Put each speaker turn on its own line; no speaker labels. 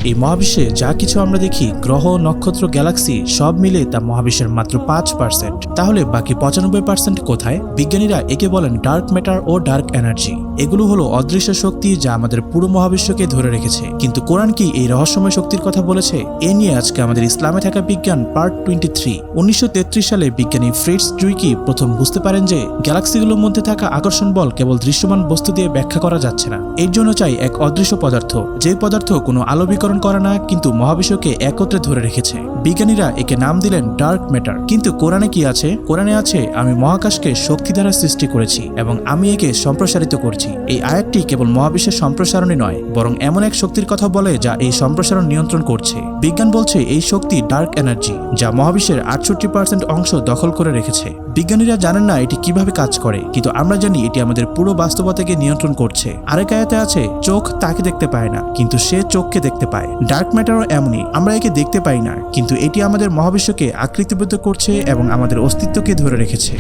এই মহাবিশ্বে যা কিছু আমরা দেখি, গ্রহ, নক্ষত্র, গ্যালাক্সি সব মিলে তা মহাবিশ্বের মাত্র 5%। তাহলে বাকি 95% কোথায়? বিজ্ঞানীরা একে বলেন ডার্ক ম্যাটার ও ডার্ক এনার্জি। এগুলো হলো অদৃশ্য শক্তি যা আমাদের পুরো মহাবিশ্বকে ধরে রেখেছে। কিন্তু কোরআন কি এই রহস্যময় শক্তির কথা বলেছে? এ নিয়ে আজকে আমাদের ইসলামে থাকা বিজ্ঞান পার্ট 23। 1933 সালে বিজ্ঞানী ফ্রিটজ জুইকি প্রথম বুঝতে পারেন যে গ্যালাক্সিগুলোর মধ্যে থাকা আকর্ষণ বল কেবল দৃশ্যমান বস্তু দিয়ে ব্যাখ্যা করা যাচ্ছে না। এর জন্য চাই এক অদৃশ্য পদার্থ, যে পদার্থ কোনো আলো বিকরণ করে না কিন্তু মহাবিশ্বকে একত্রে ধরে রেখেছে। বিজ্ঞানীরা একে নাম দিলেন ডার্ক ম্যাটার। কিন্তু কোরআনে কি আছে? কোরআনে আছে, আমি মহাকাশকে শক্তি দ্বারা সৃষ্টি করেছি এবং আমি একে সম্প্রসারিত করছি। এই আয়াতটি কেবল মহাবিশ্বের সম্প্রসারণই নয়, বরং এমন এক শক্তির কথা বলে যা এই সম্প্রসারণ নিয়ন্ত্রণ করছে। বিজ্ঞান বলছে এই শক্তি ডার্ক এনার্জি, যা মহাবিশ্বের 68% অংশ দখল করে রেখেছে। বিজ্ঞানীরা জানেন না এটি কিভাবে কাজ করে, কিন্তু আমরা জানি এটি আমাদের পুরো বাস্তবতাকে নিয়ন্ত্রণ করছে। আরেক আয়াতে আছে, চোখ তাকে দেখতে পায় না কিন্তু সে চোখকে দেখতে পায়। ডার্ক ম্যাটারও এমনই, আমরা একে দেখতে পাই না কিন্তু এটি আমাদের মহাবিশ্বকে আকৃতিবদ্ধ করছে এবং আমাদের অস্তিত্বকে ধরে রেখেছে।